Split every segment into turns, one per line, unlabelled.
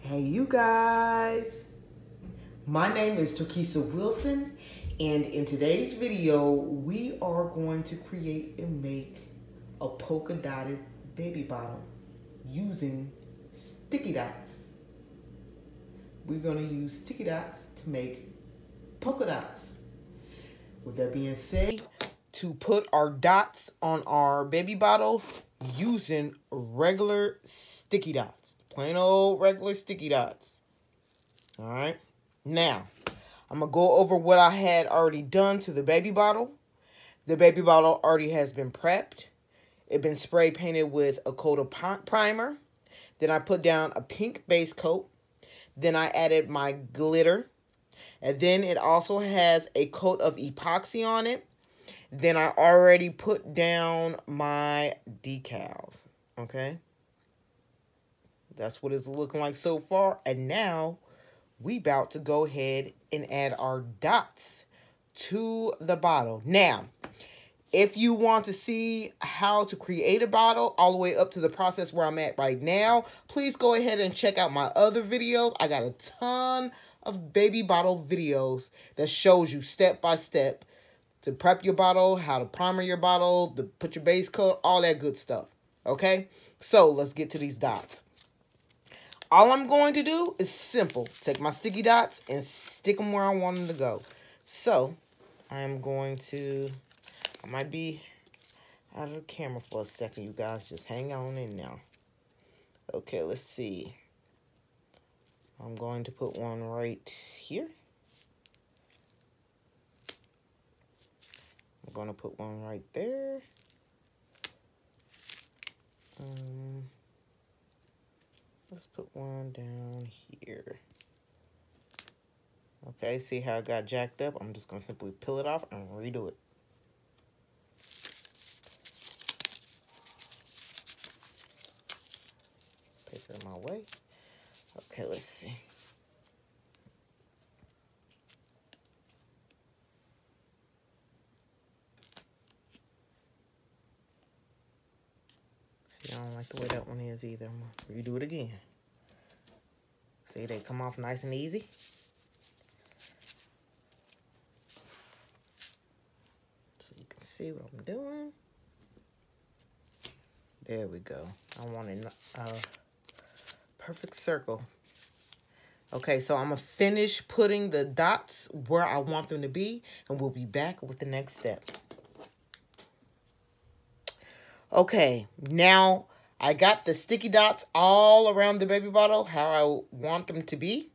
Hey you guys, my name is Turkissa Wilson, and in today's video we are going to create and make a polka dotted baby bottle using sticky dots. We're going to use sticky dots to make polka dots. With that being said, to put our dots on our baby bottle using regular sticky dots, plain old regular sticky dots. All right. Now, I'm going to go over what I had already done to the baby bottle. The baby bottle already has been prepped. It's been spray painted with a coat of primer. Then I put down a pink base coat. Then I added my glitter. And then it also has a coat of epoxy on it. Then I already put down my decals. Okay. That's what it's looking like so far. And now we about to go ahead and add our dots to the bottle. Now, if you want to see how to create a bottle all the way up to the process where I'm at right now, please go ahead and check out my other videos. I got a ton of baby bottle videos that shows you step by step to prep your bottle, how to primer your bottle, to put your base coat, all that good stuff. Okay? So, let's get to these dots. All I'm going to do is simple. Take my sticky dots and stick them where I want them to go. So, I'm going to... I might be out of the camera for a second, you guys. Just hang on in now. Okay, let's see. I'm going to put one right here. I'm going to put one right there. Let's put one down here. Okay, see how it got jacked up? I'm just going to simply peel it off and redo it. Paper in my way. Okay, let's see. See, I don't like the way that one is either. I'm going to redo it again. See, they come off nice and easy. So you can see what I'm doing. There we go. I want a perfect circle. Okay, so I'm going to finish putting the dots where I want them to be, and we'll be back with the next step. Okay, now I got the sticky dots all around the baby bottle, how I want them to be.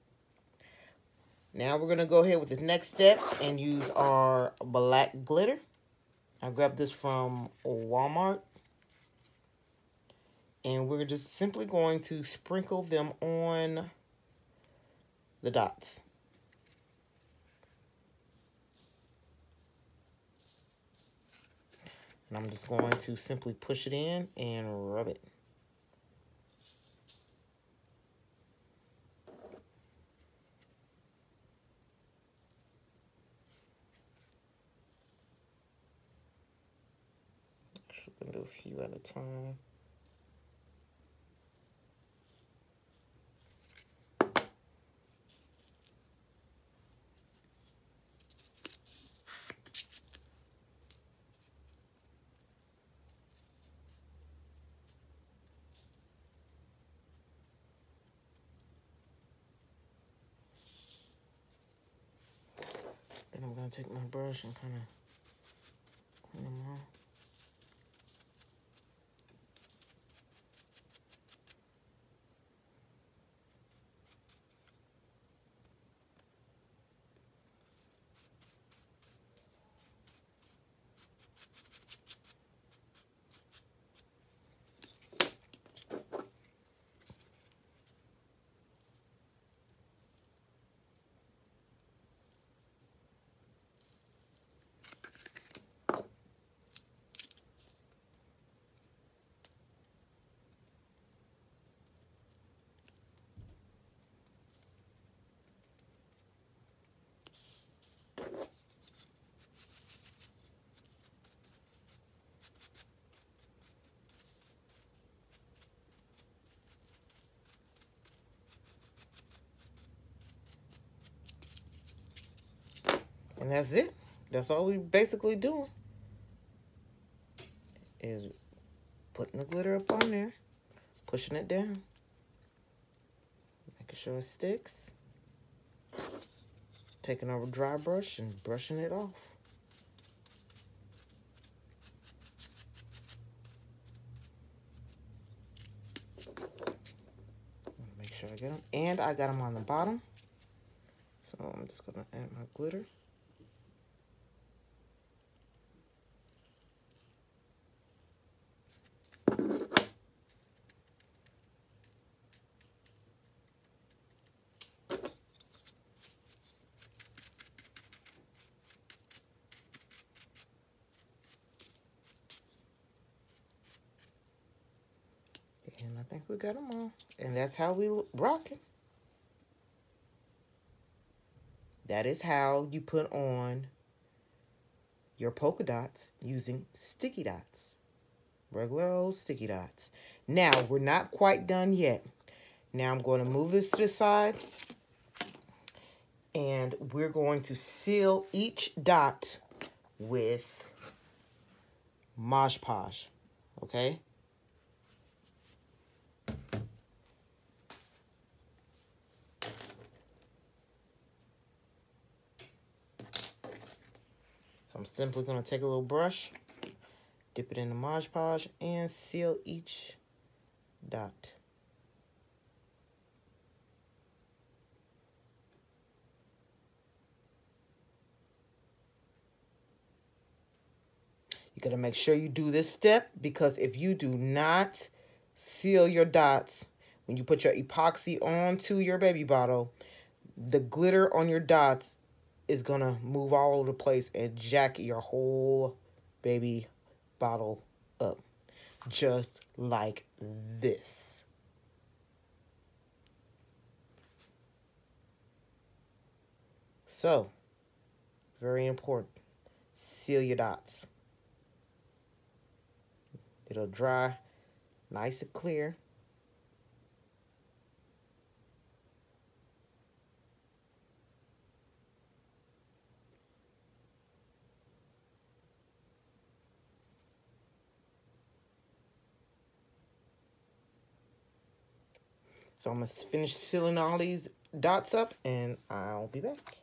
Now we're going to go ahead with the next step and use our black glitter. I grabbed this from Walmart. And we're just simply going to sprinkle them on the dots. And I'm just going to simply push it in and rub it. Actually, I'm going to do a few at a time. Then I'm going to take my brush and kind of clean them off. And that's it. That's all we basically doing is putting the glitter up on there, pushing it down, making sure it sticks, taking our dry brush and brushing it off. Make sure I get them. And I got them on the bottom. So I'm just going to add my glitter. And I think we got them all. And that's how we rock it. That is how you put on your polka dots using sticky dots. Regular old sticky dots. Now, we're not quite done yet. Now I'm going to move this to the side. And we're going to seal each dot with Mod Podge. Okay? So I'm simply going to take a little brush, dip it in the Mod Podge, and seal each dot. You got to make sure you do this step, because if you do not seal your dots, when you put your epoxy onto your baby bottle, the glitter on your dots is going to move all over the place and jack your whole baby bottle up. Just like this. So, very important. Seal your dots. It'll dry nice and clear. So I'm going to finish sealing all these dots up, and I'll be back.